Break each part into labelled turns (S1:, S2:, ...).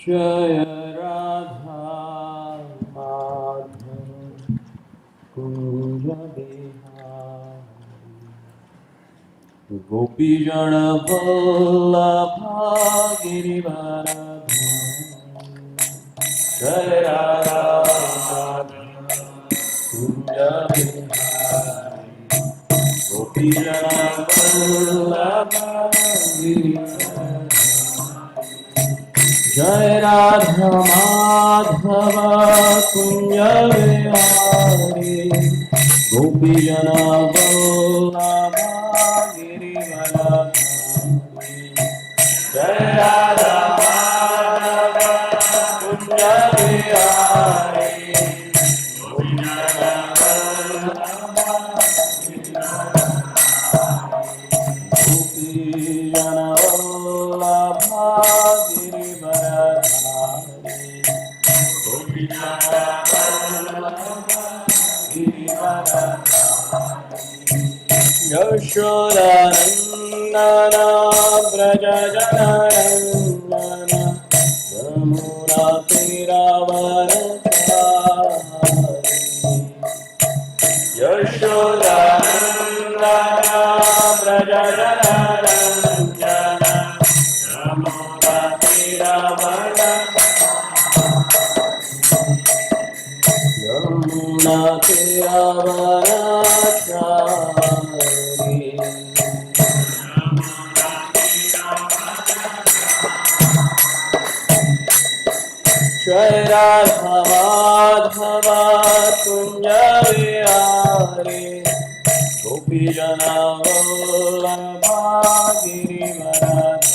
S1: जय राधा माधव कुंज बिहारी गोपीजन वल्लभा गिरिवरधारी जय राधा माधव कुंज बिहारी गोपीजन वल्लभा गिरिवरधारी जय राधा माधव कुंज बिहारी गोपीजन वल्लभा गिरिवरधारी जय राधा माधव कुंज बिहारी गोपीजन वल्लभा गोपीजन वल्लभा गिरिवरधारी गोपीजन वल्लभा गिरिवरधारी यशोदानन्दन व्रज जननन्दन यमुना तीरवरचारी यशोदानन्दन व्रज जननन्दन यमुना तीरवरचारी यमुना तीरवरचारी जय राधा माधव कुंज बिहारी गोपीजन वल्लभा गिरिवरधारी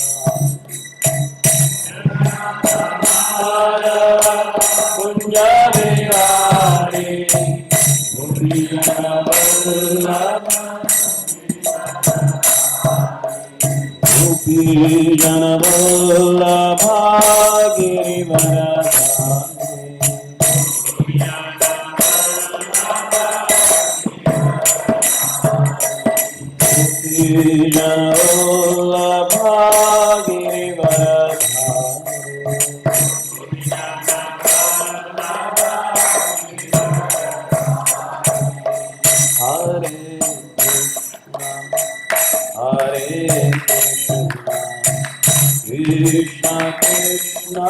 S1: कुंज बिहारी गोपीजन वल्लभा गोपीजन वल्लभा गिरिवरधारी गोपीजन वल्लभा Krishna Krishna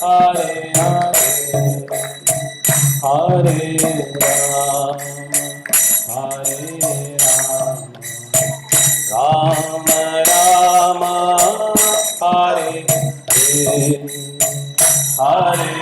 S1: Hare Hare Hare Ram Hare Ram Ram Rama Hare Hare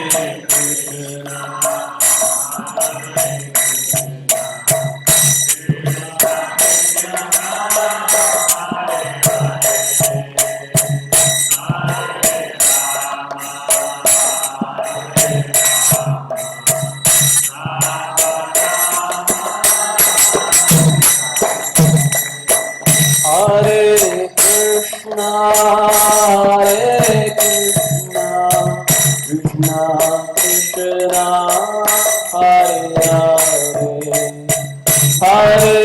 S1: Hare Krishna Hare Krishna, Krishna Krishna, Hare Hare, Hare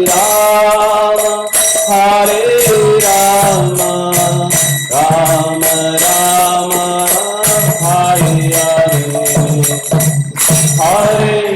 S1: Rama, Hare Rama, Rama Rama, Hare Hare, Hare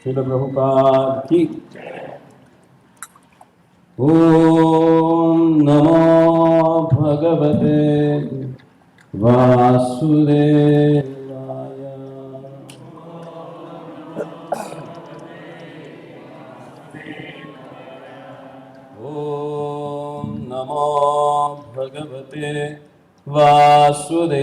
S1: Srila Prabhupada की। ओम नमो भगवते वासुदेवाय। ओम नमो भगवते वासुदेवाय।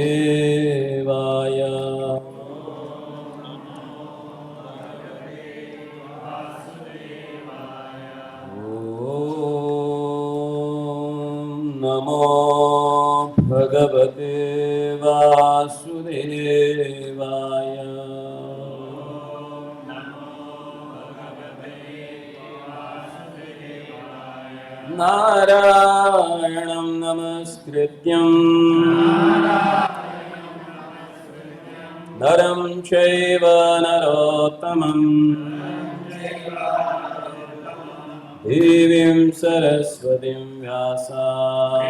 S1: नमो भगवते वासुदेवाय। नारायणं नमस्कृत्यं नरं चैव नरोत्तमं देवीं सरस्वतीं व्यासं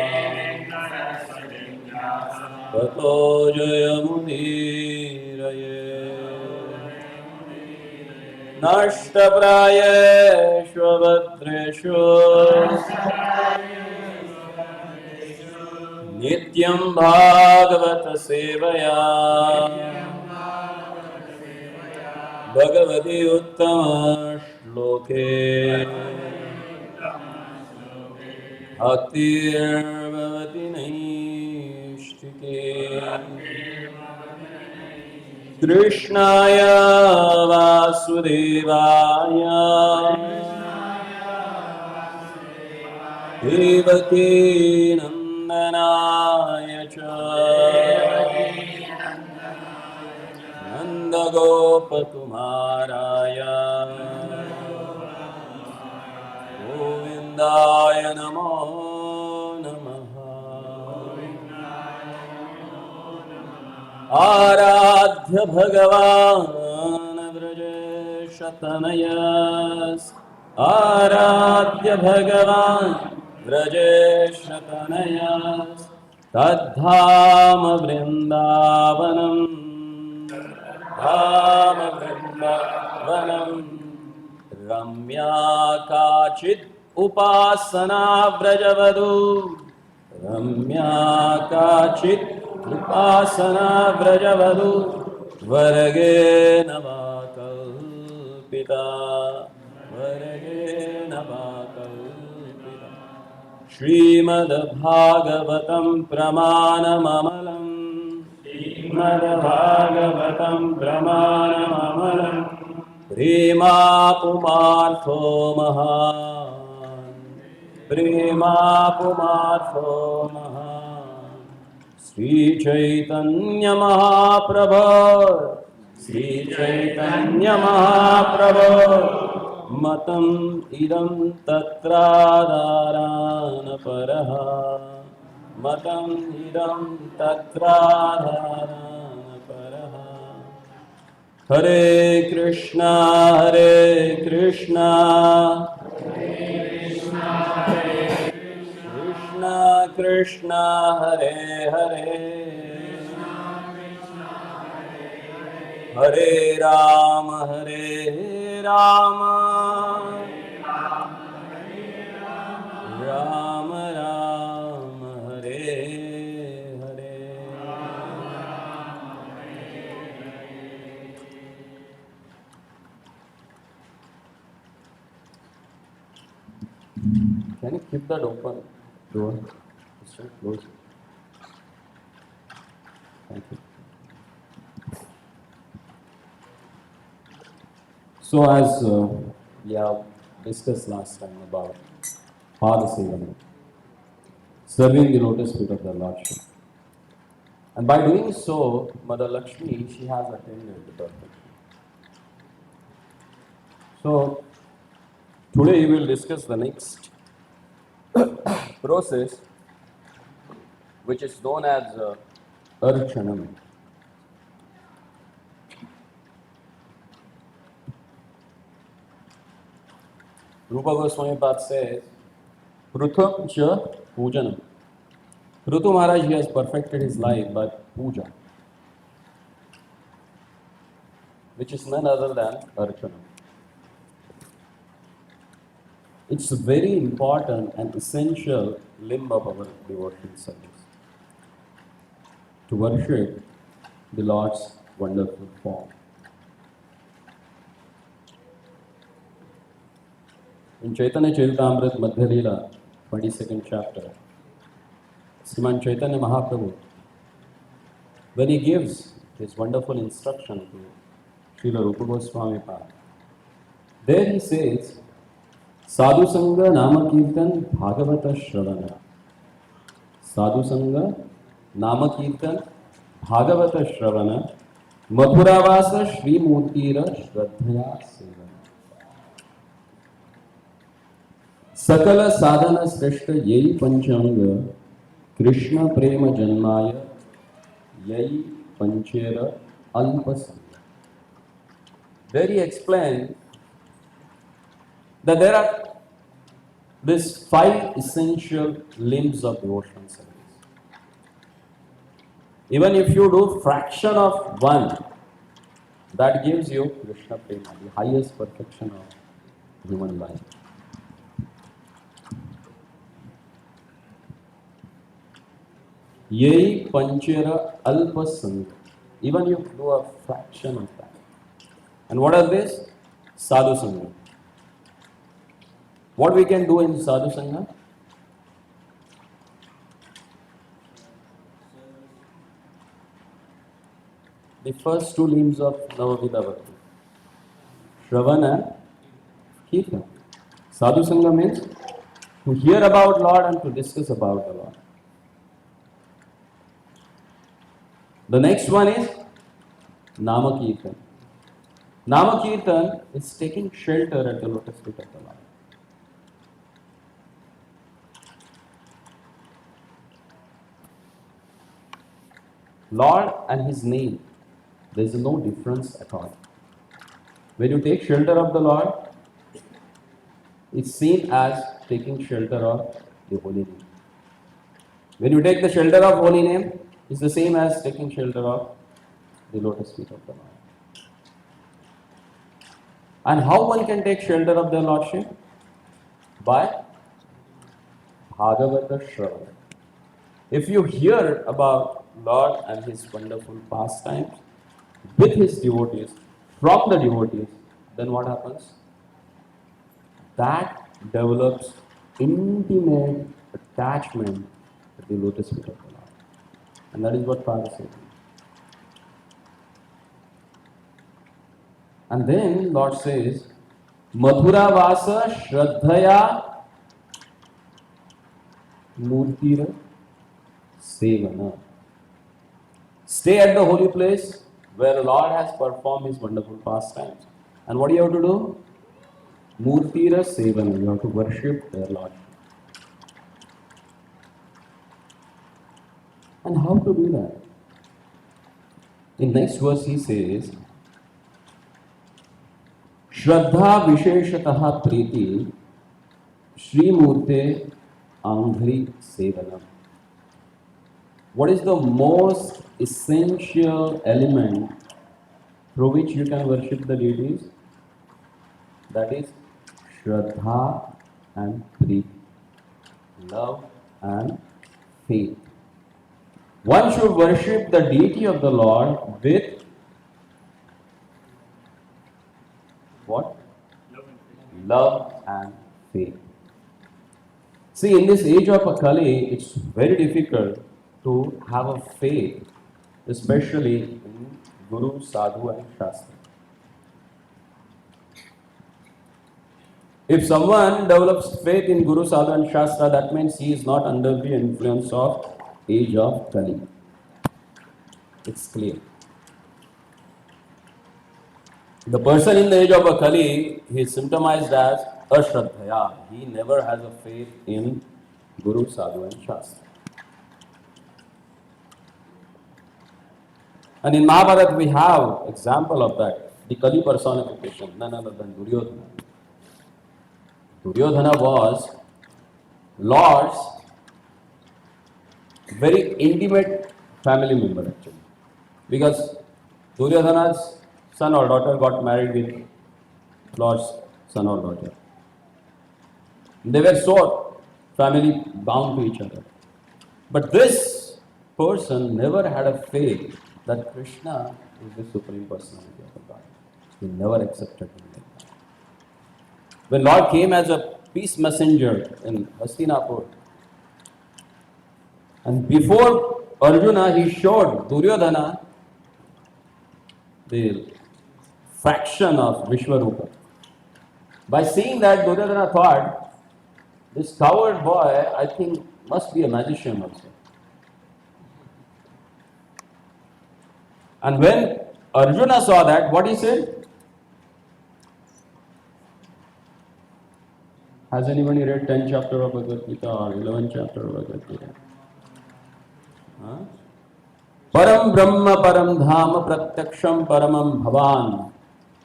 S1: ततो जयमुदीरये। नष्टप्रायेषु भद्रेषु नित्यं भागवत सेवया भगवति उत्तम श्लोके भक्तिर्भवति नैष्ठिके कृष्णाय वासुदेवाय देवकी नन्दनाय च नन्दगोपकुमाराय गोविन्दाय नमो नमः। आराध्य भगवान् व्रजेशतनयस् आराध्य भगवान् व्रजेशतनयस् तद्धाम वृन्दावनम् धाम वृन्दावनम् रम्या काचित् उपासना व्रजवधू रम्या काचित् उपासना व्रजवधू वर्गेण वा कल्पिता वर्गेण वा कल्पिता श्रीमद्भागवतं प्रमाणममलम् श्रीमद्भागवतं प्रमाणममलम् प्रेमापुमार्थो महान् प्रेमापुमार्थो महान् श्रीचैतन्य महाप्रभो श्रीचैतन्य महाप्रभो मतम् इदं तत्राधारान् परः मतम् इदं तत्राधारान् परः। हरे Krishna Krishna Krishna Hare Hare Hare Ram Ram Ram Hare Hare. Can you keep that open door? Just close it. Thank you. So as we have discussed last time about Padasevana, serving the lotus feet of the Lordship. And by doing so, Mother Lakshmi, she has attained the perfection. So today we will discuss the next process, which is known as Archanam. Rupa Goswami Pad says, Prutham cha pujanam. Prithu Maharaj, he has perfected his life by puja, which is none other than Archanam. It's a very important and essential limb of our devotional service, to worship the Lord's wonderful form. In Chaitanya Charitamrita Madhya Leela, 22nd chapter, Sriman Chaitanya Mahaprabhu, when he gives his wonderful instruction to Srila Rupa Goswami Pad, there he says, Sadhu Sangha Nama Kirtan Bhagavata Shravana. Sadhu Sangha Nama Kirtan Bhagavata Shravana Madhuravasa Shri Murtira Shraddhaya Sevana. Sakala Sadhana Sreshta Yai Panchanga Krishna Prema Janmaya Yai Panchera Alpasanga. There he explained that there are these 5 essential limbs of devotional service. Even if you do fraction of one, that gives you Krishna Prema, the highest perfection of human life. Yei panchera alpa sangha. Even you do a fraction of that. And what are this? Sadhu sangha. What we can do in sadhu sangha? The first two limbs of Navavida Bhakti. Shravana and Kirtan. Sadhu sangha means to hear about Lord and to discuss about the Lord. The next one is Nama Kirtan. Nama Kirtan is taking shelter at the lotus feet of the Lord. Lord and His name, there is no difference at all. When you take shelter of the Lord, it's seen as taking shelter of the holy name. When you take the shelter of holy name, it's the same as taking shelter of the lotus feet of the Lord. And how one can take shelter of the Lordship? By Bhagavata Shravana. If you hear about Lord and His wonderful pastimes with His devotees, from the devotees, then what happens? That develops intimate attachment to the lotus feet of the Lord. And that is what Father said. And then Lord says, Mathura Vasa Shraddhaya Murtira Sevana. Stay at the holy place where the Lord has performed His wonderful pastimes. And what do you have to do? Murtira Sevana. You have to worship their Lord. And how to do that? In next verse he says, Shraddha Visheshataha Priti Shri Murte Anghri Sevanam. What is the most essential element through which you can worship the deities? That is Shraddha and Preeti, love and faith. One should worship the deity of the Lord with what? Love and faith. See, in this age of Akali, it's very difficult to have a faith, especially in Guru, Sadhu and Shastra. If someone develops faith in Guru, Sadhu and Shastra, that means he is not under the influence of age of Kali. It's clear. The person in the age of Kali, he is symptomized as Ashraddhaya. He never has a faith in Guru, Sadhu and Shastra. And in Mahabharata we have example of that. The Kali personification, none other than Duryodhana. Duryodhana was Lord's very intimate family member actually. Because Duryodhana's son or daughter got married with Lord's son or daughter. They were so family bound to each other. But this person never had a faith that Krishna is the Supreme Personality of the Godhead. He never accepted him like that. When Lord came as a peace messenger in Hastinapur, and before Arjuna, he showed Duryodhana the fraction of Vishwarupa. By seeing that, Duryodhana thought, this coward boy, I think, must be a magician also. And when Arjuna saw that, what he said? Has anybody read 10th chapter of Bhagavad Gita or 11th chapter of Bhagavad Gita? Huh? Param Brahma Param Dhama Pratyaksham Paramam Bhavan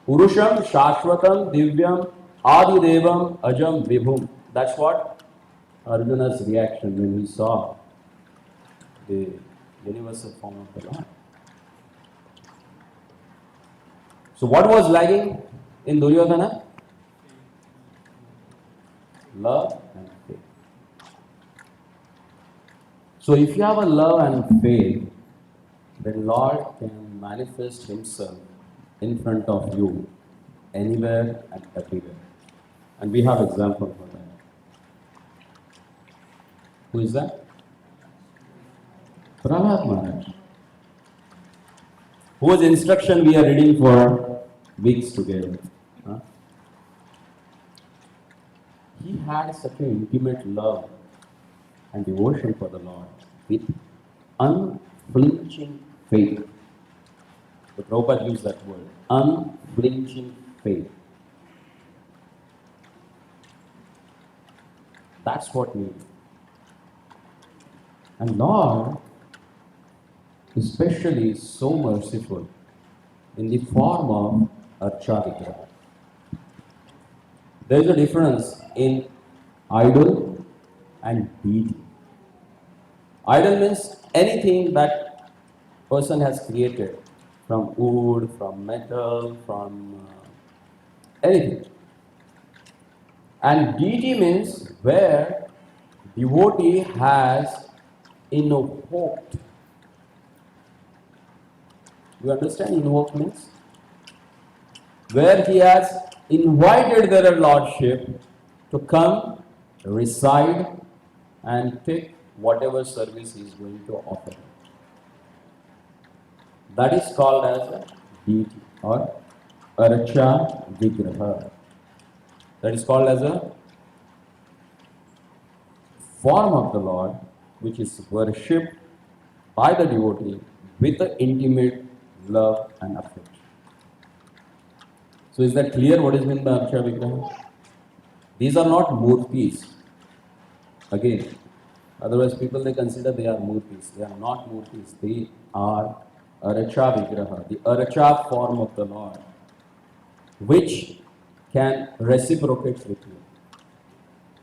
S1: Purusham Shashvatam Divyam Adi Devam Ajam Vibhum. That's what Arjuna's reaction when he saw the universal form of the Lord. So what was lagging in Duryodhana? Love and faith. So if you have a love and faith, then Lord can manifest Himself in front of you anywhere and everywhere. And we have example for that. Who is that? Prahlad Maharaj. Whose instruction we are reading for weeks together. Huh? He had such an intimate love and devotion for the Lord with unflinching faith. The Prabhupada used that word, unflinching faith. That's what we do. And Lord, especially is so merciful in the form of Archa Vigraha. There is a difference in idol and deity. Idol means anything that person has created from wood, from metal, from anything. And deity means where devotee has invoked. You understand invoke means? Where he has invited their lordship to come, reside, and take whatever service he is going to offer. That is called as a deity or Archa Vigraha. That is called as a form of the Lord which is worshipped by the devotee with the intimate love and affection. So is that clear what is meant by Archa Vigraha? These are not murtis. Again, otherwise people they consider they are murtis. They are not murtis. They are Archa Vigraha, the Archa form of the Lord, which can reciprocate with you,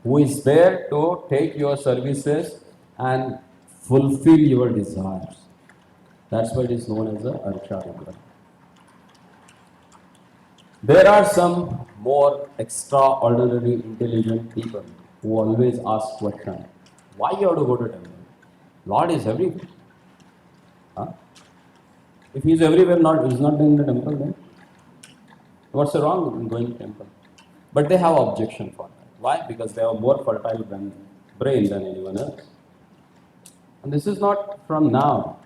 S1: who is there to take your services and fulfill your desires. That's why it is known as a Archa Vigraha. There are some more extraordinary intelligent people who always ask question, why you have to go to temple? Lord is everywhere. Huh? If he is everywhere, he's not in the temple, then what's wrong in going to temple? But they have objection for that. Why? Because they have more fertile brain than anyone else. And this is not from now.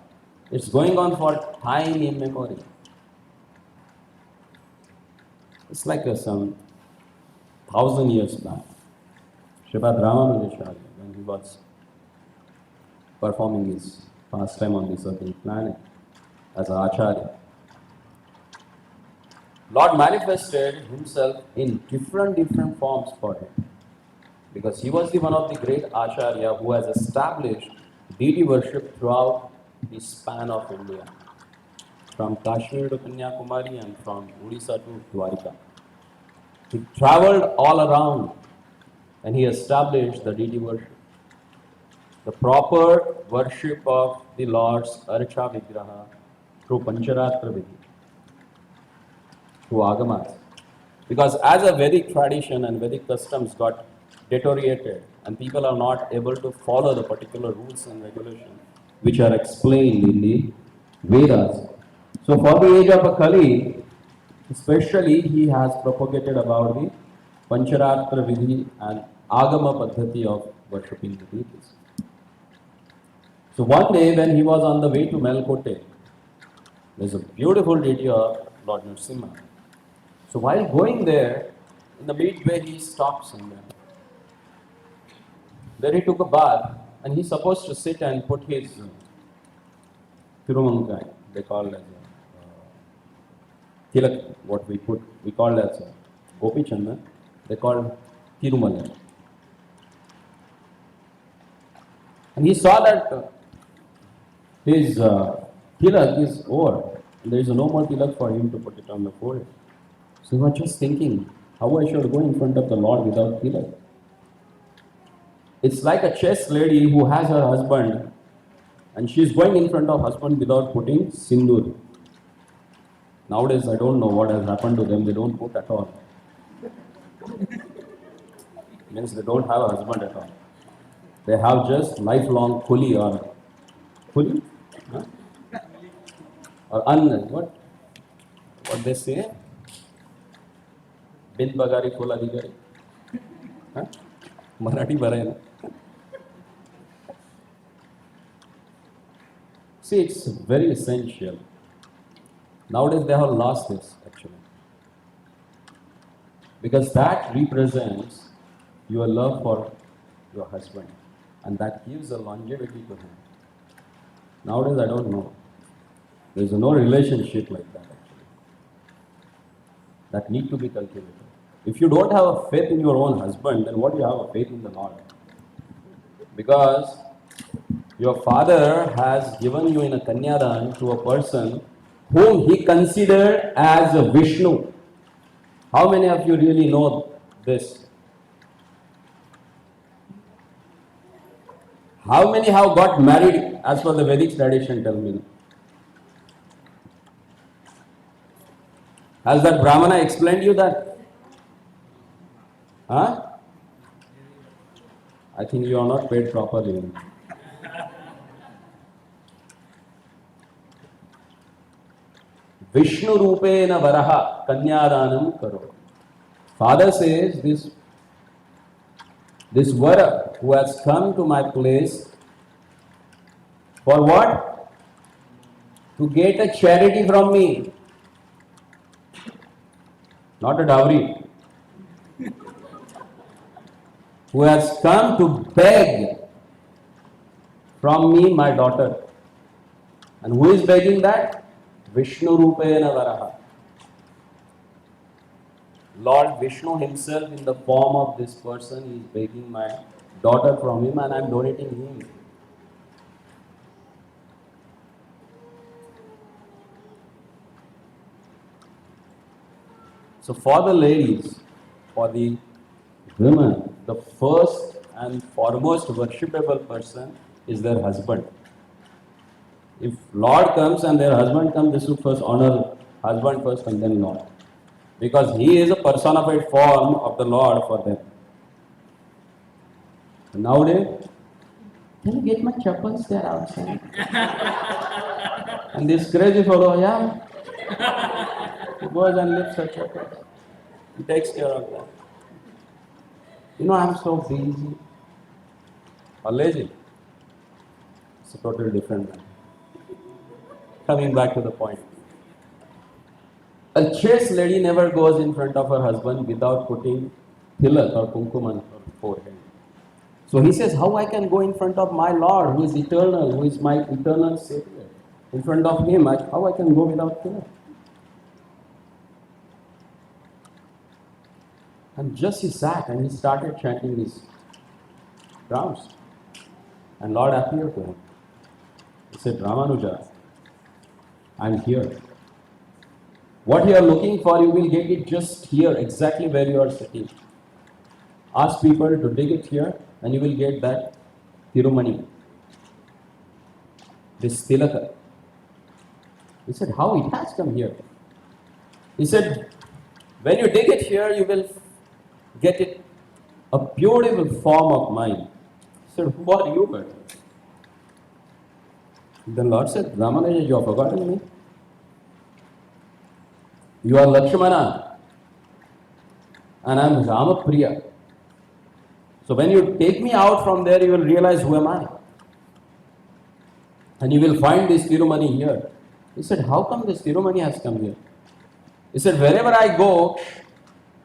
S1: It's going on for time immemorial. It's like some 1,000 years back. Sripad Ramanujacharya, when he was performing his pastime on this earthly planet as an Acharya, Lord manifested himself in different forms for him. Because he was the one of the great Acharya who has established deity worship throughout the span of India. From Kashmir to Kanyakumari and from Odisha to Dwarika. He traveled all around and he established the deity worship. The proper worship of the Lord's Archa Vigraha through Pancharatra Vidhi, through Agamas. Because as a Vedic tradition and Vedic customs got deteriorated and people are not able to follow the particular rules and regulations which are explained in the Vedas. So for the age of a Kali, especially he has propagated about the Pancharatra Vidhi and Agama Paddhati of worshipping the deities. So one day when he was on the way to Melkote, there's a beautiful deity of Lord Nrsimha. So while going there, in the midway he stops somewhere. There he took a bath and he's supposed to sit and put his Tirumankai, they call as Tilak, what we call as Gopi Chanda, they call Tirumala. And he saw that his tilak is over. There is no more tilak for him to put it on the forehead. So he was just thinking, how I should go in front of the Lord without tilak. It's like a chaste lady who has her husband and she is going in front of husband without putting sindoor. Nowadays, I don't know what has happened to them. They don't put at all. Means they don't have a husband at all. They have just lifelong kuli or kuli, huh? Or what they say? Bin bagari full adhikari. Huh? Marathi bara hai na? See, it's very essential. Nowadays, they have lost this actually. Because that represents your love for your husband and that gives a longevity to him. Nowadays, I don't know. There is no relationship like that actually. That need to be cultivated. If you don't have a faith in your own husband, then what do you have a faith in the Lord? Because your father has given you in a kanyadan to a person whom he considered as a Vishnu. How many of you really know this? How many have got married as per the Vedic tradition? Tell me. Has that Brahmana explained you that? Huh? I think you are not paid properly. Vishnu Rupena Varaha Kanyadanam Karo. Father says this Vara who has come to my place for what? To get a charity from me. Not a dowry. Who has come to beg from me my daughter. And who is begging that? Vishnu Rupena Varaha. Lord Vishnu himself in the form of this person is begging my daughter from him and I am donating him. So for the ladies, for the women, the first and foremost worshipable person is their husband. If Lord comes and their husband comes, they should first honor husband first and then Lord. Because he is a personified form of the Lord for them. And nowadays, can you get my chappals there outside? And this crazy fellow, yeah, he goes and lifts her chappals. He takes care of that. You know, I'm so busy or lazy. It's a totally different matter. Coming back to the point. A chaste lady never goes in front of her husband without putting tilak or kumkum on her forehead. So he says, how I can go in front of my Lord who is eternal, who is my eternal Savior? In front of him, how I can go without tilak? And just he sat and he started chanting these rounds. And Lord appeared to him. He said, Ramanuja, I'm here. What you are looking for, you will get it just here, exactly where you are sitting. Ask people to dig it here, and you will get that Tirumani, this Tilaka. He said, how it has come here? He said, when you dig it here, you will get it a beautiful form of mine. He said, who are you, but? The Lord said, Ramanuja, you have forgotten me. You are Lakshmana and I am Ramapriya. So when you take me out from there, you will realize who am I. And you will find this Tirumani here. He said, how come this Tirumani has come here? He said, wherever I go,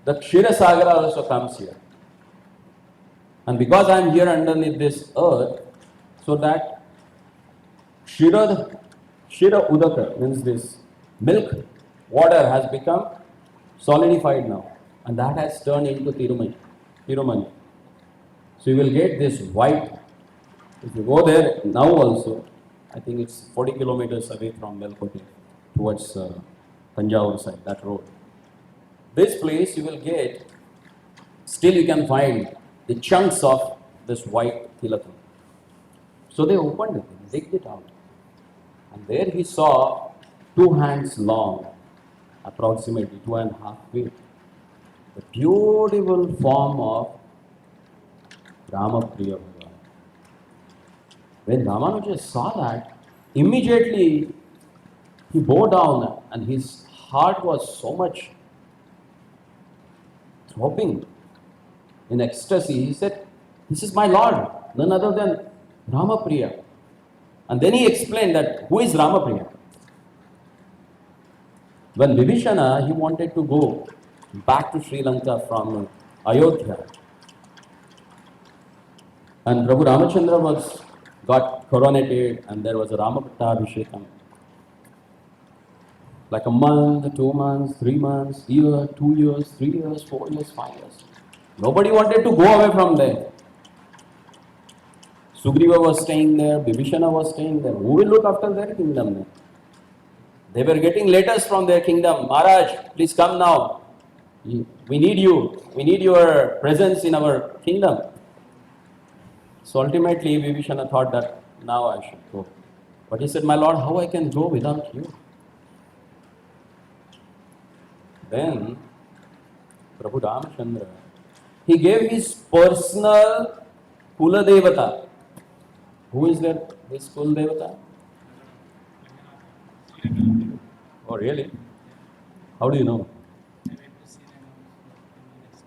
S1: the Kshirasagara also comes here. And because I am here underneath this earth, so that Shira Udaka means this milk water has become solidified now, and that has turned into Tirumani. So you will get this white. If you go there now also, I think it's 40 kilometers away from Melkote towards Tanjavur side, that road. This place you will get, still you can find the chunks of this white tilakam. So they opened it, digged it out. And there he saw 2 hands long, approximately 2.5 feet. The beautiful form of Ramapriya Bhagavan. When Ramanuja saw that, immediately he bowed down and his heart was so much throbbing in ecstasy. He said, "This is my Lord, none other than Ramapriya." And then he explained that who is Ramapriya. When Vibhishana, he wanted to go back to Sri Lanka from Ayodhya, and Prabhu Ramachandra got coronated, and there was a Ramapattabhishekam. Like a month, 2 months, 3 months, year, 2 years, 3 years, 4 years, 5 years. Nobody wanted to go away from there. Sugriva was staying there, Vibhishana was staying there. Who will look after their kingdom then? They were getting letters from their kingdom. Maharaj, please come now. We need you. We need your presence in our kingdom. So ultimately, Vibhishana thought that now I should go. But he said, "My Lord, how I can go without you?" Then Prabhu Ramachandra, he gave his personal Kula Devata. Who is that? His Kula Devata? Oh, really? How do you know?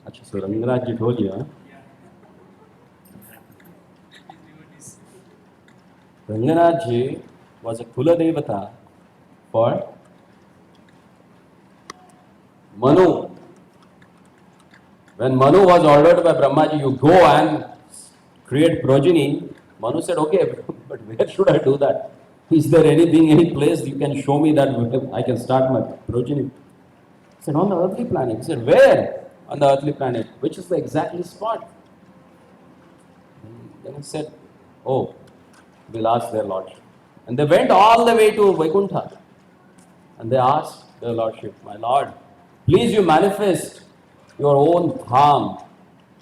S1: Achha, so Rangaraj ji told you, huh? Rangaraj ji was a Kula Devata for Manu. When Manu was ordered by Brahmaji, you go and create progeny, Manu said, "Okay, but where should I do that? Is there anything, any place you can show me that I can start my progeny?" He said, "On the earthly planet." He said, "Where? On the earthly planet. Which is the exactly spot?" Then he said, "Oh, we'll ask their lordship." And they went all the way to Vaikuntha. And they asked their lordship, "My lord, please you manifest your own dham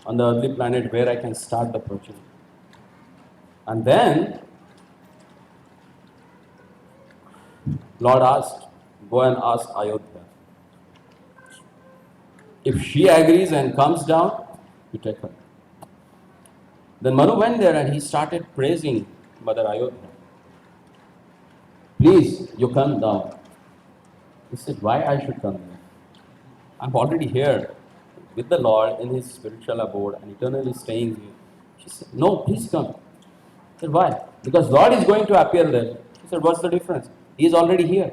S1: on the earthly planet where I can start the progeny." And then Lord asked, "Go and ask Ayodhya. If she agrees and comes down, you take her." Then Manu went there and he started praising Mother Ayodhya. "Please, you come down." He said, "Why I should come down? I'm already here with the Lord in his spiritual abode and eternally staying here." She said, "No, please come." He said, "Why?" "Because Lord is going to appear there." She said, "What's the difference? He is already here."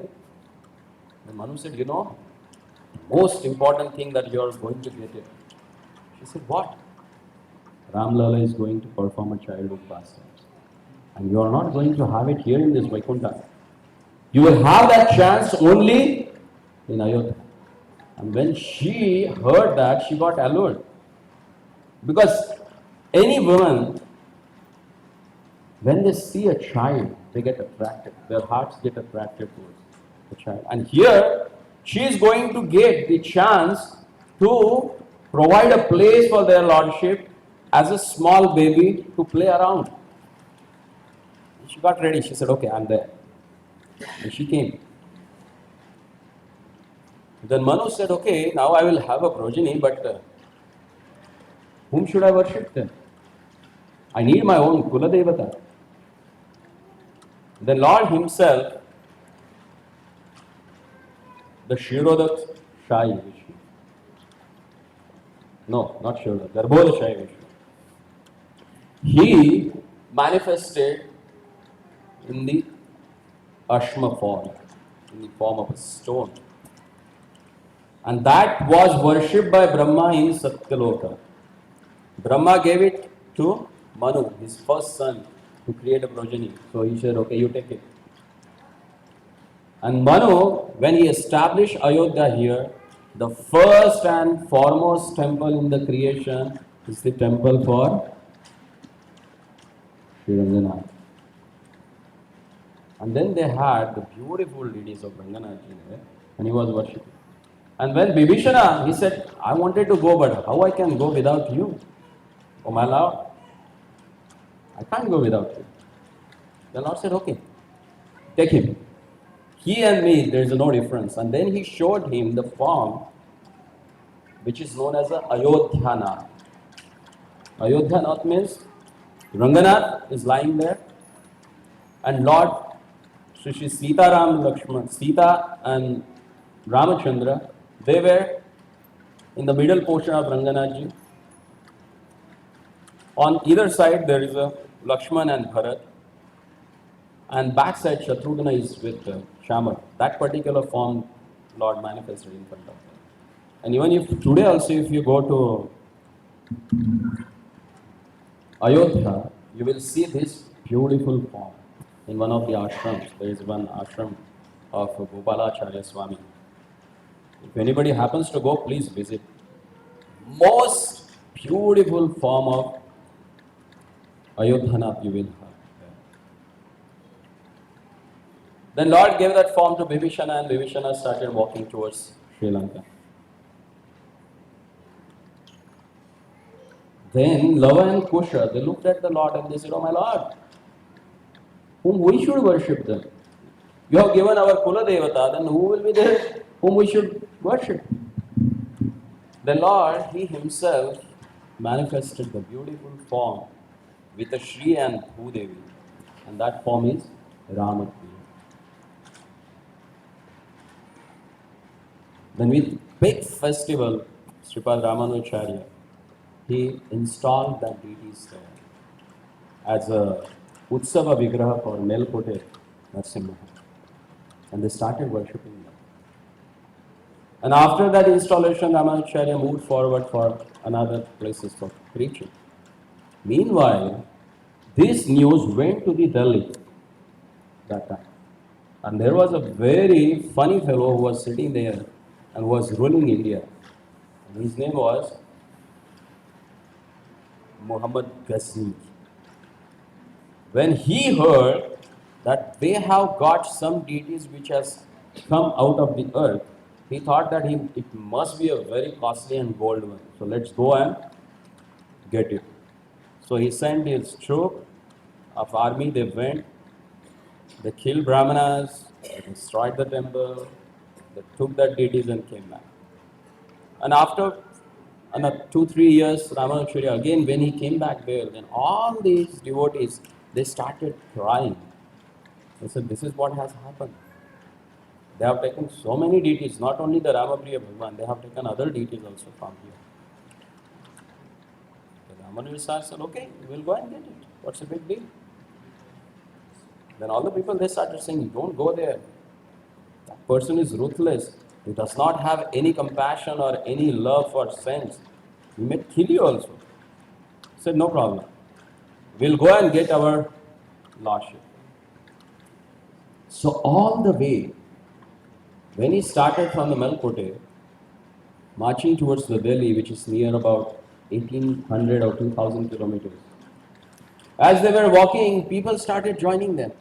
S1: Then Manu said, "You know, the most important thing that you are going to get it." She said, "What?" "Ram Lala is going to perform a childhood pastimes. And you are not going to have it here in this Vaikuntha. You will have that chance only in Ayodhya." And when she heard that, she got allured. Because any woman, when they see a child, they get attracted. Their hearts get attracted towards the child. And here, she is going to get the chance to provide a place for their lordship as a small baby to play around. She got ready. She said, "Okay, I'm there." And she came. Then Manu said, "Okay, now I will have a progeny, but whom should I worship then? I need my own Kula Devata." The Lord himself, the Shirodak Shai Vishnu. No, not Shirodak, Garbhoda Shai Vishnu. He manifested in the Ashma form, in the form of a stone. And that was worshipped by Brahma in Satyaloka. Brahma gave it to Manu, his first son, to create a progeny. So he said, "Okay, you take it." And Manu, when he established Ayodhya here, the first and foremost temple in the creation is the temple for Sri Ranganath. And then they had the beautiful ladies of Ranganathji there, and he was worshipping. And when Bibhishana, he said, "I wanted to go, but how I can go without you? Oh my Lord, I can't go without you." The Lord said, "Okay, take him." He and me, there is no difference. And then he showed him the form which is known as a Ayodhyanath. Ayodhyanath means Ranganath is lying there, and Lord Shri Sita Ram Lakshman, Sita and Ramachandra, they were in the middle portion of Ranganathji. On either side there is a Lakshman and Bharat, and backside Shatrughna is with Shama. That particular form Lord manifested in front of them. And even if today also if you go to Ayodhya, you will see this beautiful form in one of the ashrams. There is one ashram of Gopalacharya Swami. If anybody happens to go, please visit. Most beautiful form of Ayodhanath you will have. Then Lord gave that form to Bibhishana, and Bibhishana started walking towards Sri Lanka. Then Lava and Kusha, they looked at the Lord and they said, "Oh my Lord, whom we should worship them? You have given our Kula Devata, then who will be there whom we should worship?" The Lord, He Himself manifested the beautiful form with a Shri and Bhudevi, and that form is Ramapriya. Then with big festival, Sripad Ramanujacharya, he installed that deities there as a Utsava Vigraha for Melkote Narasimha. And they started worshipping them. And after that installation, Ramanujacharya moved forward for another places for preaching. Meanwhile, this news went to the Delhi that time. And there was a very funny fellow who was sitting there and was ruling India. And his name was Muhammad Ghazni. When he heard that they have got some deities which has come out of the earth, he thought that it must be a very costly and gold one. So let's go and get it. So he sent his troop of army, they went, they killed Brahmanas, they destroyed the temple, they took that deities and came back. And after 2-3 years, Ramanujacharya again, when he came back there, then all these devotees, they started crying. They said, "This is what has happened. They have taken so many deities, not only the Ramapriya Bhagwan, they have taken other deities also from here." The Ramanujacharya said, "Okay, we'll go and get it. What's the big deal?" Then all the people, they started saying, "Don't go there. That person is ruthless. He does not have any compassion or any love for saints. He may kill you also." He said, "No problem. We'll go and get our lordship." So all the way, when he started from the Melkote, marching towards the Delhi, which is near about 1800 or 2000 kilometers, as they were walking, people started joining them.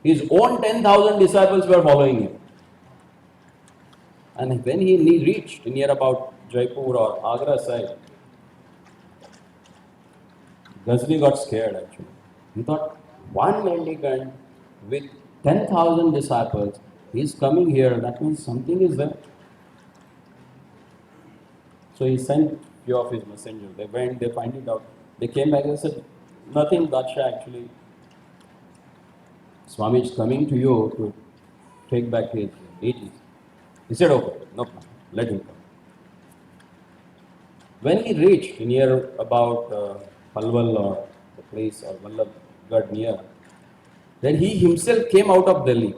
S1: His own 10,000 disciples were following him. And when he reached near about Jaipur or Agra side, Ghazni got scared actually. He thought, one mendicant with 10,000 disciples, he is coming here, that means something is there. So he sent few of his messengers. They went, they find it out. They came back and said, "Nothing, Daksha, actually. Swami is coming to you to take back his deities." He said, "Okay, no problem, let him come." When he reached near about Palwal or the place or Vallabhgarh near, then he himself came out of Delhi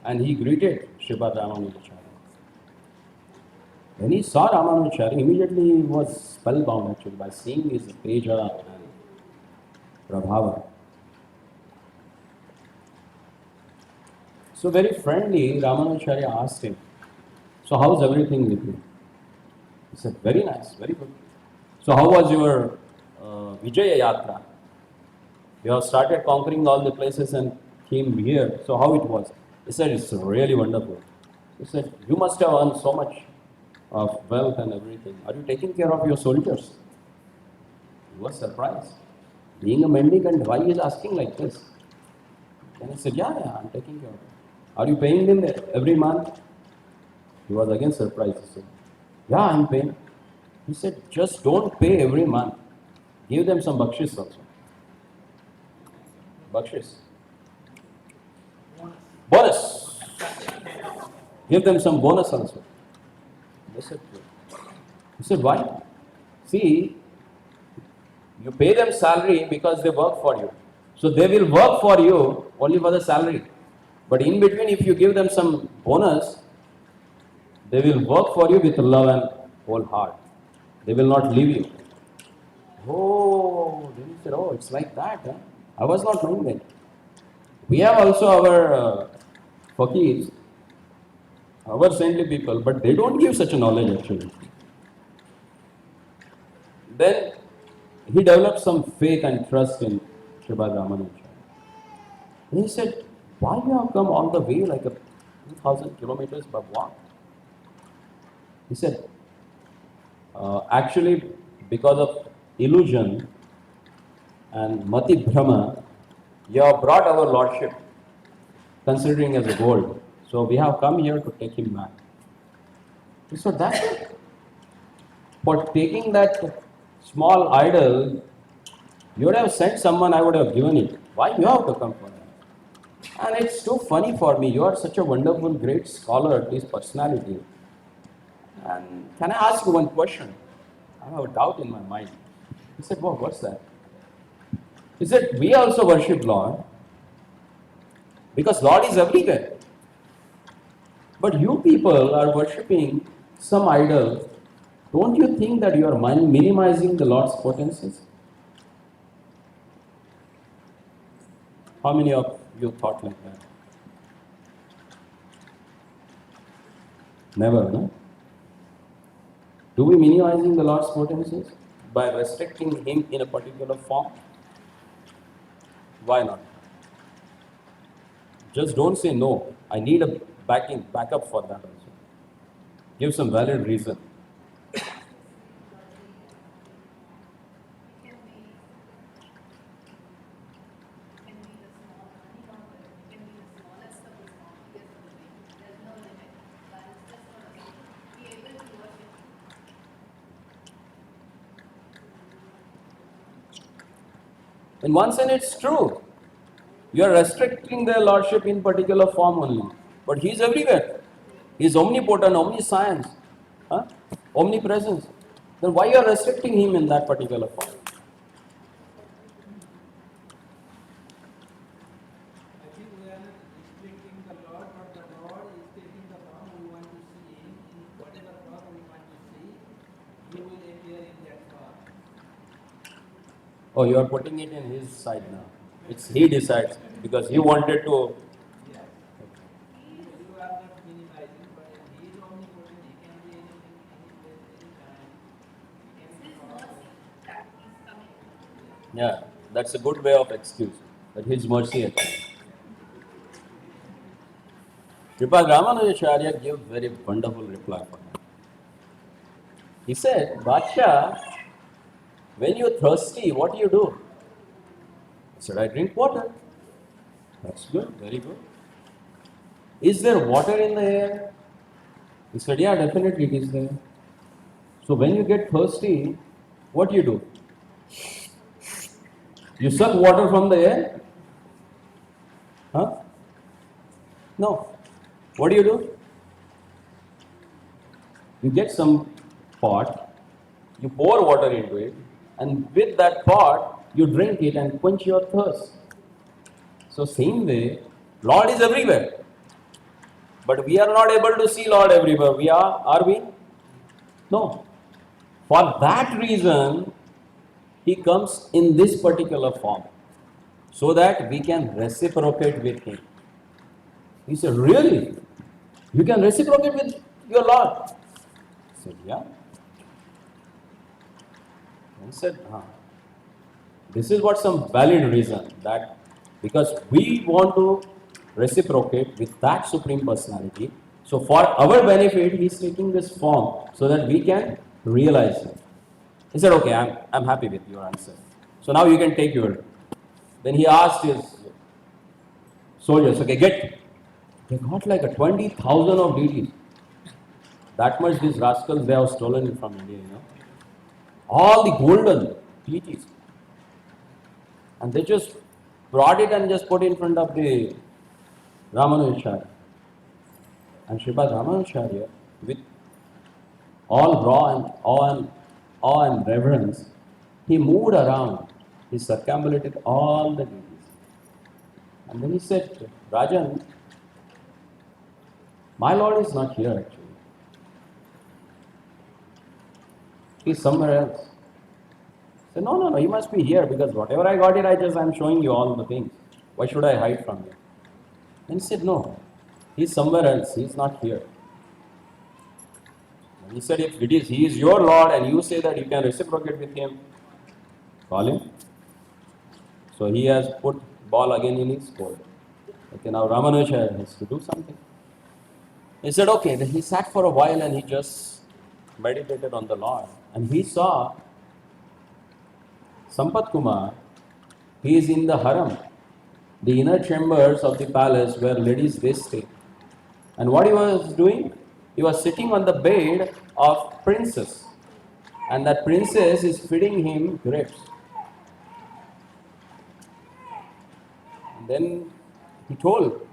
S1: and he greeted Sripad Ramanujacharya. When he saw Ramanujacharya, immediately he was spellbound actually by seeing his teja and prabhava. So very friendly, Ramanujacharya asked him, "So how's everything with you?" He said, "Very nice, very good." "So how was your Vijaya Yatra? You have started conquering all the places and came here. So how it was?" He said, "It's really wonderful." He said, "You must have earned so much of wealth and everything. Are you taking care of your soldiers?" He was surprised. Being a mendicant, why he is asking like this? And he said, yeah, I'm taking care of it. Are you paying them every month? He was again surprised. He said, yeah, I'm paying. He said, just don't pay every month. Give them some bakshis also. Bakshis. Bonus. Give them some bonus also. They said, he said, why? See, you pay them salary because they work for you. So they will work for you only for the salary. But in between, if you give them some bonus, they will work for you with love and whole heart. They will not leave you. Oh, then he said, oh, it's like that. Huh? I was not knowing that. We have also our fakirs, our saintly people, but they don't give such a knowledge actually. Then he developed some faith and trust in Sripad Ramanuja. And he said, why you have come all the way like a 2,000 kilometers by walk? He said, actually, because of illusion and mati brahma, you have brought our lordship, considering as a gold. So we have come here to take him back. So that's it. For taking that small idol, you would have sent someone, I would have given it. Why you have to come for that? And it's too funny for me. You are such a wonderful, great scholar, at least personality. And can I ask you one question? I have a doubt in my mind. He said, well, what's that? He said, we also worship Lord because Lord is everywhere. But you people are worshipping some idol. Don't you think that you are minimizing the Lord's potencies? How many of you thought like that? Never, no? Do we minimizing the Lord's potencies by restricting Him in a particular form? Why not? Just don't say no. I need a backup for that also. Give some valid reason. In one sense, it's true. You are restricting their lordship in particular form only. But He is everywhere. He is omnipotent, omniscience, huh? Omnipresence. Then why you are restricting Him in that particular form?
S2: I think we are not restricting the Lord, but the Lord is taking the form we want to see Him. In whatever form we want to see, He will appear in that form.
S1: Oh, you are putting it in His side now. It's He decides because He wanted to.
S2: Yes. You are not minimizing, but He is omnipotent. He can be anything, any place, any time. He can be powerful.
S1: Yeah, that's a good way of excuse. That His mercy actually. Sripad Ramanujacharya gave very wonderful reply for that. He said, Badsha, when you're thirsty, what do? I said, I drink water. That's good, very good. Is there water in the air? He said, yeah, definitely it is there. So when you get thirsty, what do? You suck water from the air? Huh? No. What do? You get some pot, you pour water into it, and with that pot, you drink it and quench your thirst. So same way, Lord is everywhere. But we are not able to see Lord everywhere. Are we? No. For that reason, He comes in this particular form, so that we can reciprocate with Him. He said, really? You can reciprocate with your Lord? I said, yeah. He said, this is what some valid reason, that because we want to reciprocate with that Supreme Personality. So for our benefit, He is taking this form so that we can realize it. He said, okay, I'm happy with your answer. So now you can take your. Then he asked his soldiers. Okay, get. They got like a 20,000 of DDs. That much these rascals, they have stolen it from India, All the golden DDs. And they just brought it and just put it in front of the Ramanujacharya. And Sripad Ramanujacharya, with all awe and reverence, he moved around. He circumambulated all the deities. And then he said, Rajan, my Lord is not here actually. He's somewhere else. He said, no, he must be here because whatever I got it, I'm showing you all the things. Why should I hide from you? Then he said, no, he's somewhere else. He's not here. And he said, if he is your Lord and you say that you can reciprocate with him, call him. So he has put ball again in his court. Okay, now Ramanuja has to do something. He said, okay. Then he sat for a while and he just meditated on the Lord. And he saw Sampat Kumar. He is in the haram, the inner chambers of the palace where ladies they stay. And what he was doing? He was sitting on the bed of princess. And that princess is feeding him grapes. And then he told,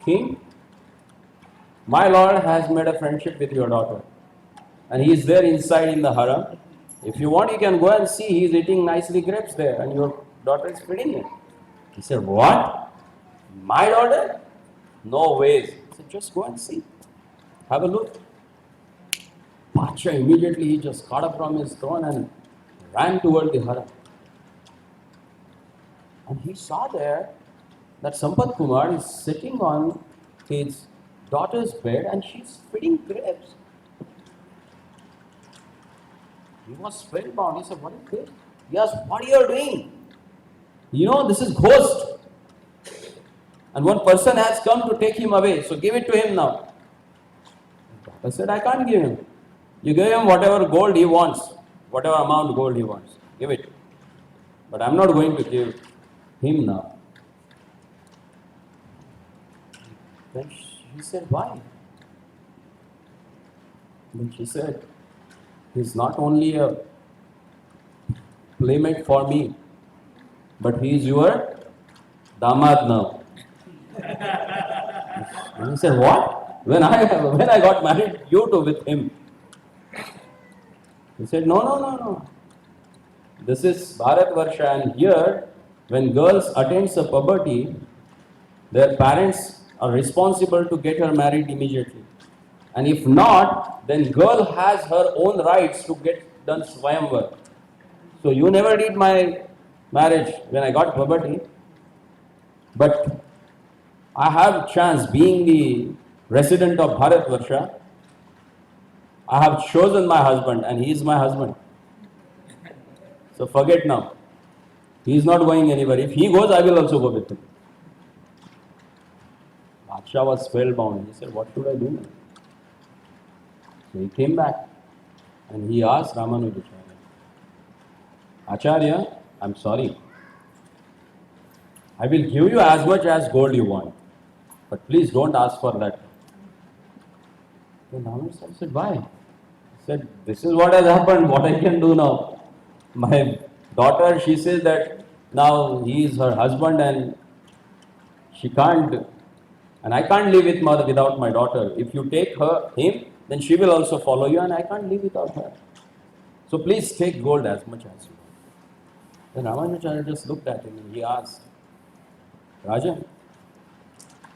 S1: King, my Lord has made a friendship with your daughter. And he is there inside in the haram. If you want, you can go and see. He is eating nicely grapes there and your daughter is feeding him. He said, what? My daughter? No ways. He said, just go and see. Have a look. Pacha immediately he just got up from his throne and ran toward the haram. And he saw there that Sampat Kumar is sitting on his daughter's bed and she's feeding grapes. He was spellbound. He said, what is this? He asked, what are you doing? This is ghost. And one person has come to take him away. So give it to him now. The daughter said, I can't give him. You give him whatever gold he wants. Whatever amount gold he wants. Give it. But I'm not going to give him now. Then she said, why? Then she said, he's not only a playmate for me, but he is your damad now. And he said, what? When I got married, you two with him. He said, no. This is Bharatvarsha, and here, when girls attains a puberty, their parents are responsible to get her married immediately. And if not, then girl has her own rights to get done swayamvar. So you never did my marriage when I got puberty, but I have chance, being the resident of Bharatvarsha, I have chosen my husband and he is my husband. So forget now. He is not going anywhere. If he goes, I will also go with him. Badsha was spellbound. He said, what should I do now? So he came back and he asked Ramanujacharya, Acharya, I'm sorry. I will give you as much as gold you want. But please don't ask for that. Then Ramanujacharya said, why? He said, this is what has happened. What I can do now? My daughter, she says that now he is her husband and she can't, and I can't live without my daughter. If you take him, then she will also follow you and I can't live without her. So please take gold as much as you want. Then Ramanujacharya just looked at him and he asked, Rajan,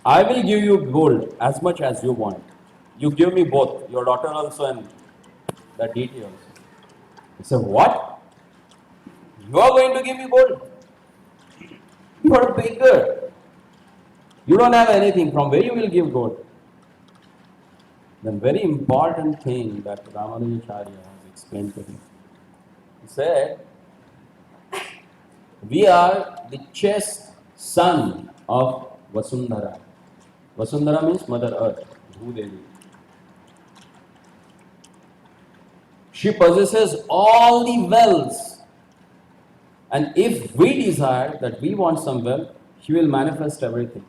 S1: I will give you gold as much as you want. You give me both, your daughter also and the deity also. He said, what? You are going to give me gold? You are a beggar. You don't have anything. From where you will give gold? Then very important thing that Ramanujacharya has explained to him. He said, we are the chaste son of Vasundhara. Vasundhara means Mother Earth, Bhudevi. She possesses all the wealth. And if we desire that we want some wealth, she will manifest everything.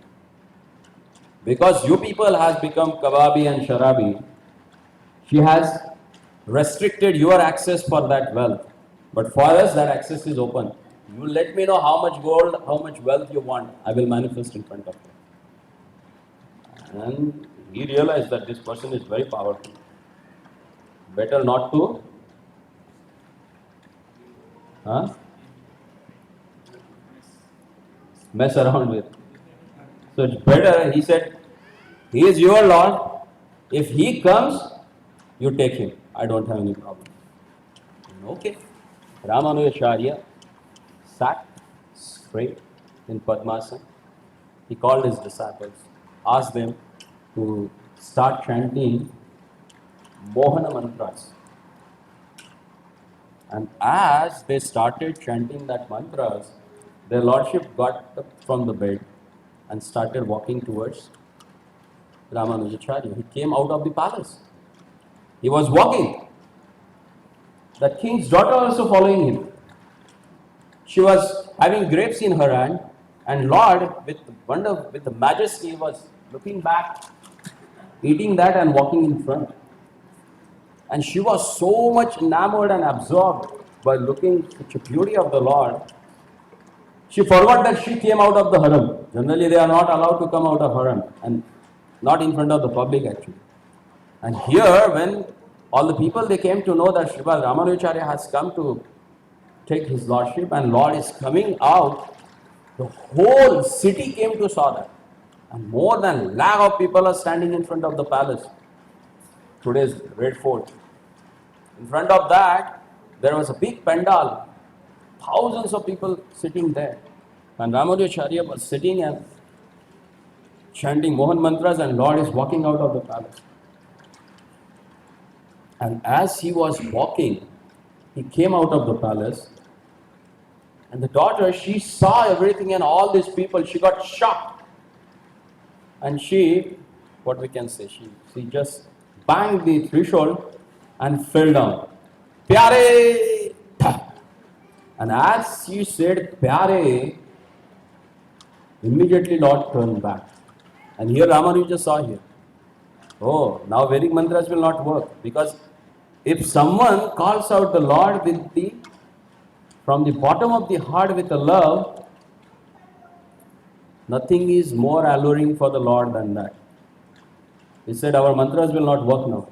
S1: Because you people has become kababi and sharabi, she has restricted your access for that wealth. But for us, that access is open. You let me know how much gold, how much wealth you want. I will manifest in front of you. And he realized that this person is very powerful. Better not to mess around with. So it's better, he said, he is your Lord. If he comes, you take him. I don't have any problem. Okay. Ramanujacharya sat straight in Padmasana. He called his disciples, asked them to start chanting Mohana mantras. And as they started chanting that mantras, their lordship got up from the bed and started walking towards Ramanujacharya. He came out of the palace. He was walking. The king's daughter also following him. She was having grapes in her hand, and Lord, with wonder, with the majesty, was looking back, eating that and walking in front. And she was so much enamored and absorbed by looking such a beauty of the Lord. She forgot that she came out of the haram. Generally, they are not allowed to come out of haram, and not in front of the public actually. And here, when all the people they came to know that Sripad Ramanujacharya has come to take his lordship and Lord is coming out, the whole city came to saw that. And more than lakh of people are standing in front of the palace. Today's Red Fort. In front of that, there was a big pandal. Thousands of people sitting there. And Ramanujacharya was sitting and chanting Mohan mantras and Lord is walking out of the palace. And as he was walking, he came out of the palace. And the daughter, she saw everything and all these people, she got shocked. And she, what we can say, she just banged the threshold and fell down. Pyare! And as she said Pyare, immediately Lord turned back. And here Ramanuja saw here. Oh, now Vedic mantras will not work, because if someone calls out the Lord with the from the bottom of the heart with a love, nothing is more alluring for the Lord than that. He said, our mantras will not work now.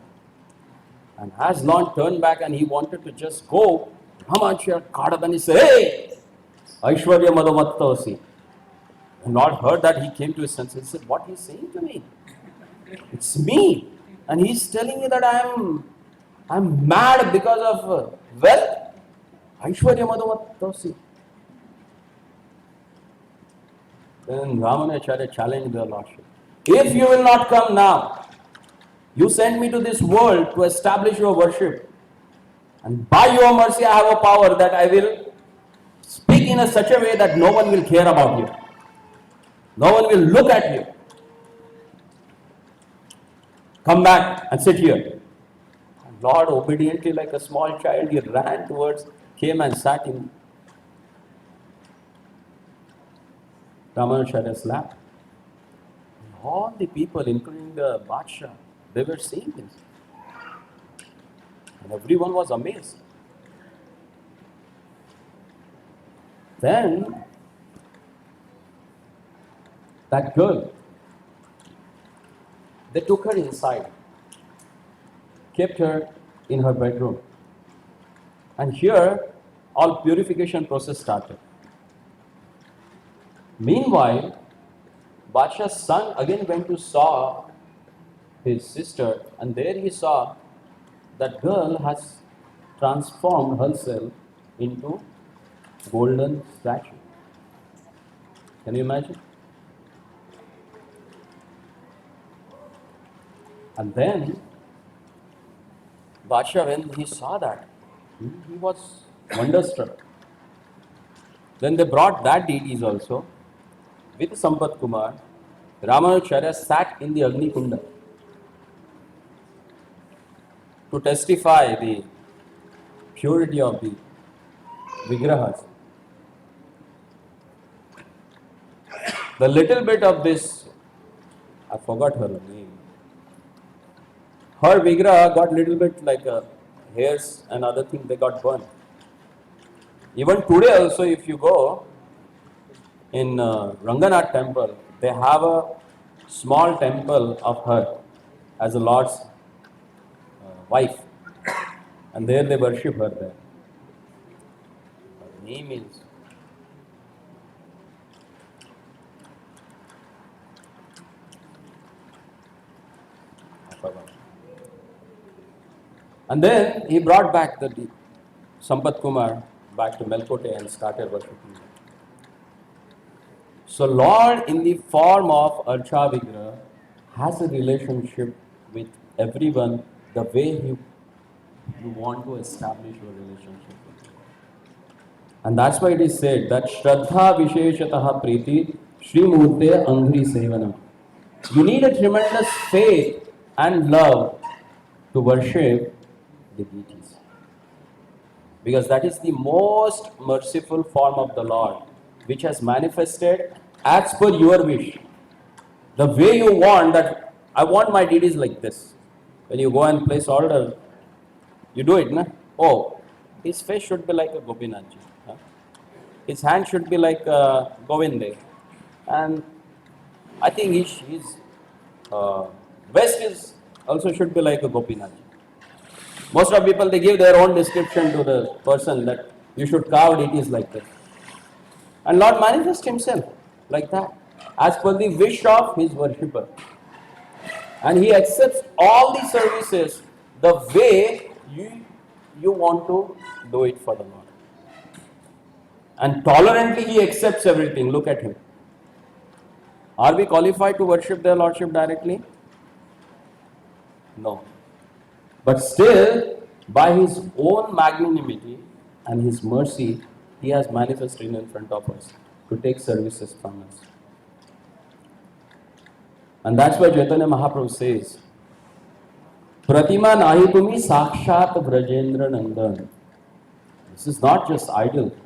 S1: And as Lord turned back and he wanted to just go, Ramanujacharya caught up and he said, hey, Aishwarya Madhavattavasi. And Lord heard that, he came to his senses. He said, what he's saying to me? It's me. And he's telling me that I'm mad because of wealth. Aishwarya Madhavattavasi. Then Ramanujacharya challenged the Lordship. If you will not come now, you sent me to this world to establish your worship. And by your mercy I have a power that I will speak in such a way that no one will care about you. No one will look at you. Come back and sit here. And Lord, obediently like a small child, he ran towards, came and sat in Ramanujacharya's lap. And all the people, including the Badshah, they were seeing this. And everyone was amazed. Then, that girl, they took her inside, kept her in her bedroom. And here, all purification process started. Meanwhile, Badshah's son again went to saw his sister, and there he saw that girl has transformed herself into golden statue. Can you imagine? And then Badshah, when he saw that, he was wonderstruck. Then they brought that deities also with Sampat Kumar. Ramanujacharya sat in the Agni Kunda to testify the purity of the Vigrahas. The little bit of this, I forgot her name. Her Vigraha got little bit like hairs and other things, they got burned. Even today also, if you go in Ranganath temple, they have a small temple of her as a Lord's wife, and there they worship her there. Her name is, I forgot. And then he brought back the Sampat Kumar back to Melkote and started worshipping him. So Lord in the form of Archa Vigraha has a relationship with everyone the way you want to establish your relationship with him. And that's why it is said that Shraddha Visheshataha Priti Sri Murte Angri Sevanam. You need a tremendous faith and love to worship the deities. Because that is the most merciful form of the Lord, which has manifested as per your wish. The way you want that, I want my deities like this. When you go and place order, you do it, na? Oh, his face should be like a Gopinathji. Huh? His hand should be like Govinde. And I think his vest is also should be like a Gopinathji. Most of people, they give their own description to the person that you should carve deities like this. And Lord manifests himself like that, as per the wish of his worshipper. And he accepts all the services the way you want to do it for the Lord. And tolerantly he accepts everything. Look at him. Are we qualified to worship their Lordship directly? No. But still, by his own magnanimity and his mercy, he has manifested in front of us to take services from us. And that's why Chaitanya Mahaprabhu says, Pratima nahi tumi sakshat Brajendra Nandan. This is not just idol.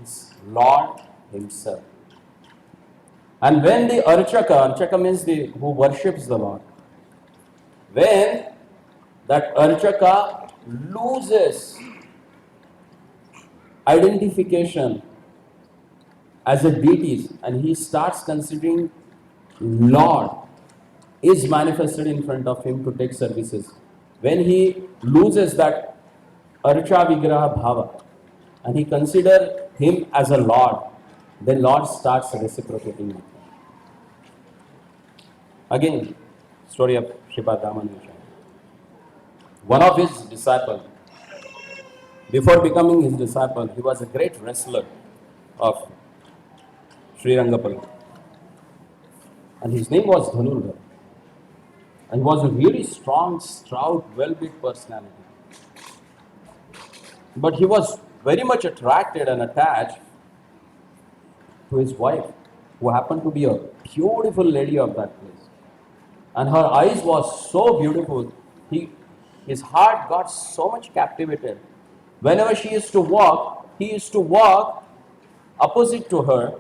S1: It's Lord himself. And when the Archaka means who worships the Lord, when that Archaka loses identification as a deity and he starts considering Lord is manifested in front of him to take services. When he loses that Archa Vigraha Bhava and he considers him as a Lord, then Lord starts reciprocating with him. Again, story of Sripad Ramanuja. One of his disciples, before becoming his disciple, he was a great wrestler of Sri Rangapalli. And his name was Dhanurga. And he was a really strong, stout, well-built personality. But he was very much attracted and attached to his wife, who happened to be a beautiful lady of that place. And her eyes was so beautiful, his heart got so much captivated. Whenever she used to walk, he used to walk opposite to her,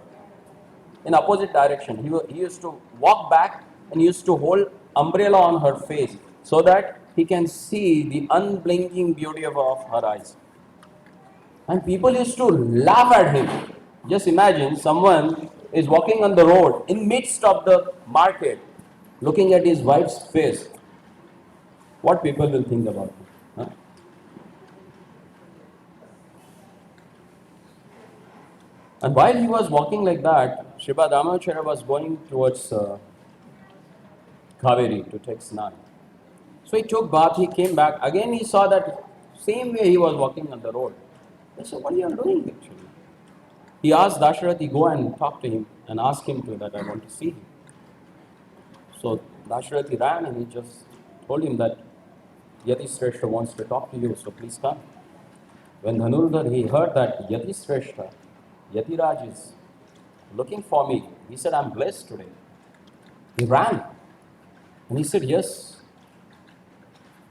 S1: in opposite direction. He used to walk back and used to hold umbrella on her face so that he can see the unblinking beauty of her eyes. And people used to laugh at him. Just imagine someone is walking on the road in midst of the market, looking at his wife's face. What people will think about him? Huh? And while he was walking like that, Sripad Ramacharya was going towards Kaveri to take snan. So he took bath, he came back. Again he saw that same way he was walking on the road. He said, what are you doing actually? He asked Dasharathi, go and talk to him and ask him that I want to see him. So Dasharathi ran and he just told him that Yati Shrestha wants to talk to you, so please come. When Dhanurdhar, he heard that Yati Shrestha, Yati Raj is looking for me, he said, I'm blessed today. He ran and he said, yes.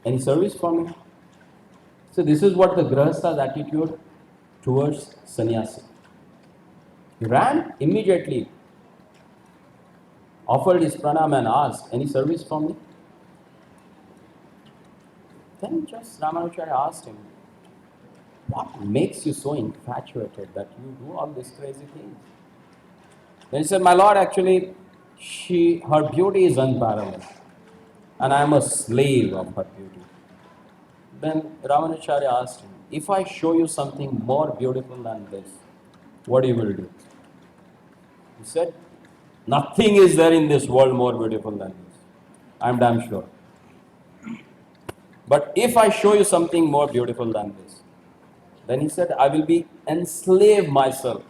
S1: Any service for me? So this is what the Grahasta's attitude towards sannyasi. He ran immediately, offered his pranam and asked, "Any service from me?" Then just Ramanujacharya asked him, "What makes you so infatuated that you do all these crazy things?" Then he said, "My lord, actually, her beauty is unparalleled, and I am a slave of her beauty." Then Ramanujacharya asked him, "If I show you something more beautiful than this, what you will do?" He said, "Nothing is there in this world more beautiful than this. I am damn sure. But if I show you something more beautiful than this," then he said, "I will be enslave myself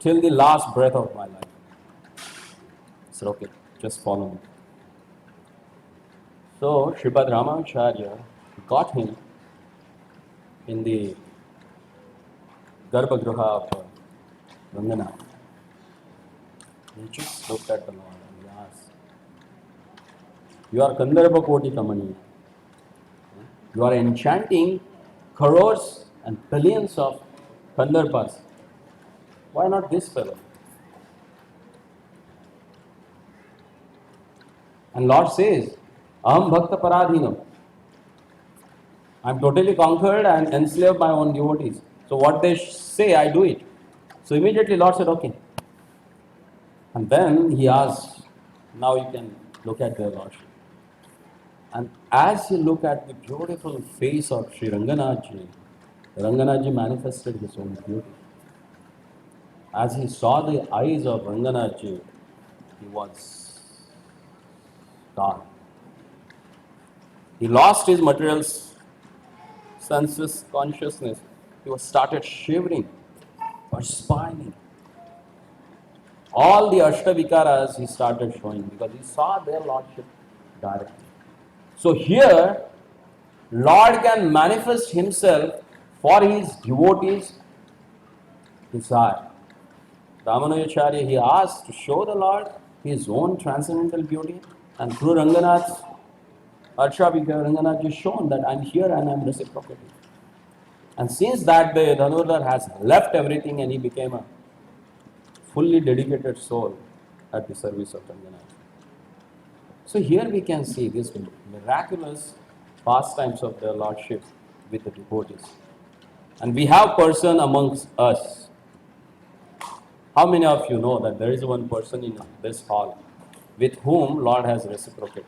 S1: till the last breath of my life." I said, "Okay, just follow me." So Sripad Ramanujacharya got him in the Garbhagriha of Ranganath. He just looked at the Lord and he asked, "You are Kandarbha Koti Tamani. You are enchanting crores and billions of Kandarbhas. Why not this fellow?" And Lord says, "Aham Bhakta Paradhinam." I'm totally conquered and enslaved my own devotees. So what they say, I do it. So immediately Lord said, "Okay." And then he asked, "Now you can look at their Lordship." And as you look at the beautiful face of Sri Ranganathji, Ranganathji manifested his own beauty. As he saw the eyes of Ranganathji, he was gone. He lost his material senses consciousness. He was started shivering, perspiring. All the Ashtavikaras he started showing because he saw their Lordship directly. So here, Lord can manifest himself for his devotees' desire. Ramanujacharya, he asked to show the Lord his own transcendental beauty, and through Ranganath's Arshavika, Ranganath is shown that I'm here and I'm reciprocating. And since that day, Dhanurdhar has left everything and he became a fully dedicated soul at the service of Ranganath. So here we can see these miraculous pastimes of their Lordship with the devotees. And we have person amongst us. How many of you know that there is one person in this hall with whom Lord has reciprocated?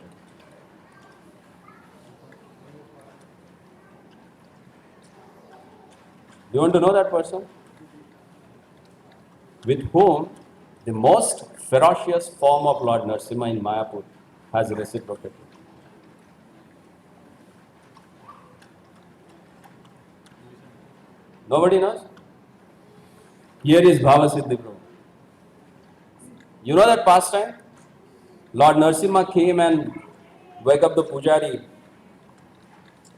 S1: Do you want to know that person? With whom the most ferocious form of Lord Narasimha in Mayapur has reciprocated. Nobody knows? Here is Bhavasiddhi Prabhu. You know that pastime? Lord Narasimha came and wake up the pujari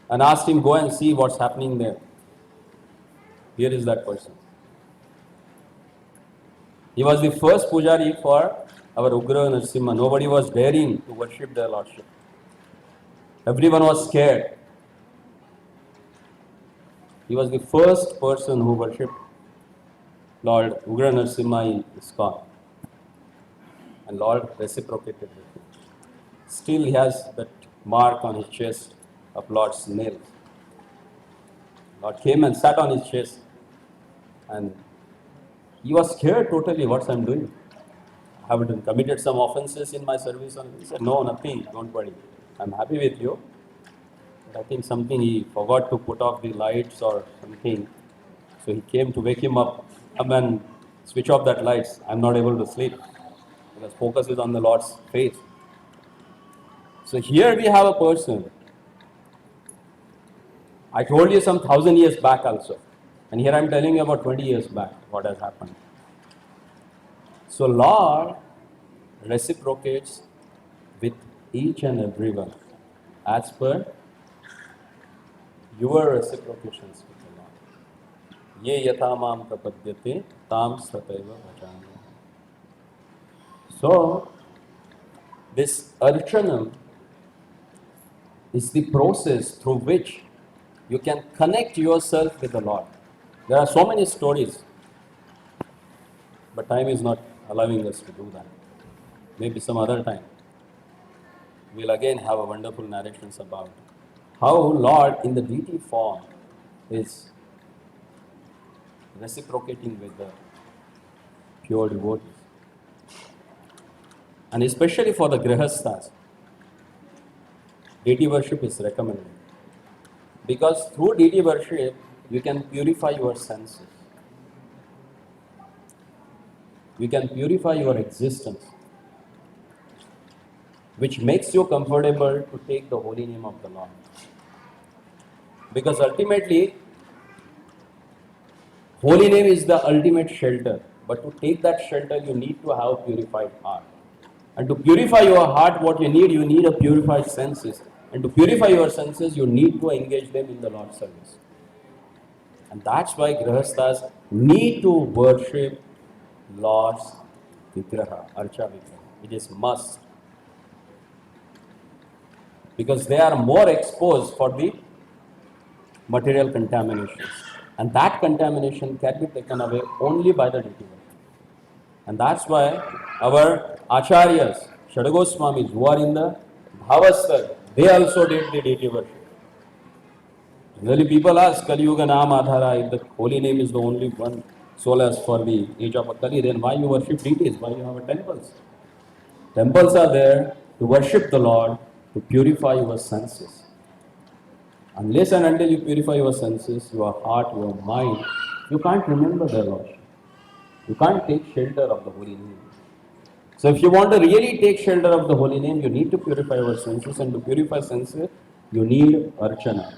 S1: and asked him, "Go and see what's happening there." Here is that person. He was the first pujari for our Ugra Narasimha. Nobody was daring to worship their Lordship. Everyone was scared. He was the first person who worshipped Lord Ugra Narasimha in ISKCON. And Lord reciprocated with him. Still he has that mark on his chest of Lord's nails. Lord came and sat on his chest and he was scared totally what I'm doing. I have committed some offenses in my service. And he said, "No, nothing, don't worry. I'm happy with you." But I think something he forgot to put off the lights or something. So he came to wake him up. Come and switch off that lights. I'm not able to sleep because focus is on the Lord's face. So here we have a person. I told you some 1,000 years back also. And here I'm telling you about 20 years back what has happened. So Lord reciprocates with each and everyone as per your reciprocations with the Lord. Ye yatha mam prapadyate tam sataiva bhajami. So this archanam is the process through which you can connect yourself with the Lord. There are so many stories, but time is not allowing us to do that. Maybe some other time we'll again have a wonderful narrations about how Lord in the deity form is reciprocating with the pure devotees. And especially for the grihasthas, deity worship is recommended. Because through deity worship, you can purify your senses. You can purify your existence, which makes you comfortable to take the holy name of the Lord. Because ultimately, holy name is the ultimate shelter. But to take that shelter, you need to have purified heart. And to purify your heart, what you need a purified senses. And to purify your senses, you need to engage them in the Lord's service. And that's why grihasthas need to worship Lord's Vigraha, Archa Vigraha. It is must. Because they are more exposed for the material contaminations. And that contamination can be taken away only by the deity worship. And that's why our Acharyas, Shadagoswamis, who are in the Bhavasthar, they also did the deity worship. Really, people ask, Kali Yuga Naam Adhara, if the holy name is the only one solace for the age of Kali, then why you worship deities? Why you have temples? Temples are there to worship the Lord, to purify your senses. Unless and until you purify your senses, your heart, your mind, you can't remember the Lord. You can't take shelter of the holy name. So if you want to really take shelter of the holy name, you need to purify your senses, and to purify senses, you need archana,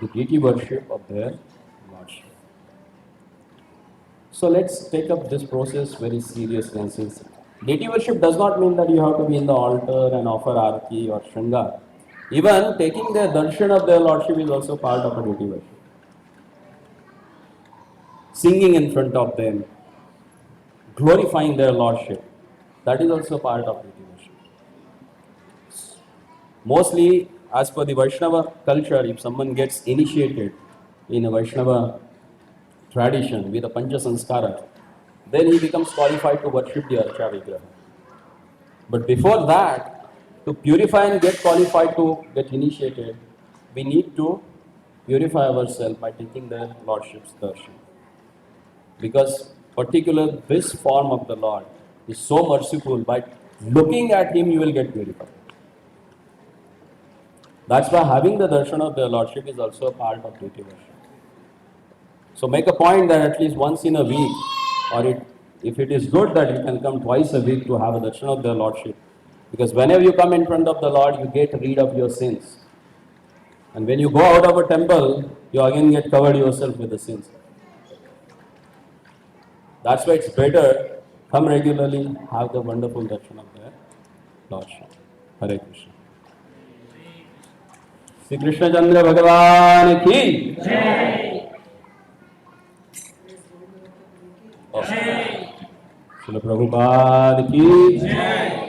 S1: the deity worship of their lordship. So let's take up this process very seriously and sincerely. Deity worship does not mean that you have to be in the altar and offer arati or shringar. Even taking the darshan of their lordship is also part of a deity worship. Singing in front of them, glorifying their lordship, that is also part of deity worship. Mostly, as per the Vaishnava culture, if someone gets initiated in a Vaishnava tradition with a Pancha Sanskara, then he becomes qualified to worship the Archa Vigraha. But before that, to purify and get qualified to get initiated, we need to purify ourselves by taking the Lordship's darshan. Because particular this form of the Lord is so merciful, by looking at Him you will get purified. That's why having the darshan of the Lordship is also a part of deity worship. So make a point that at least once in a week, or if it is good that you can come twice a week to have a darshan of the Lordship. Because whenever you come in front of the Lord, you get rid of your sins. And when you go out of a temple, you again get covered yourself with the sins. That's why it's better, come regularly, have the wonderful darshan of the Lordship. Hare Krishna. Sri Krishna Chandra Bhagavan ki Jai. Srila Prabhupada ki Jai.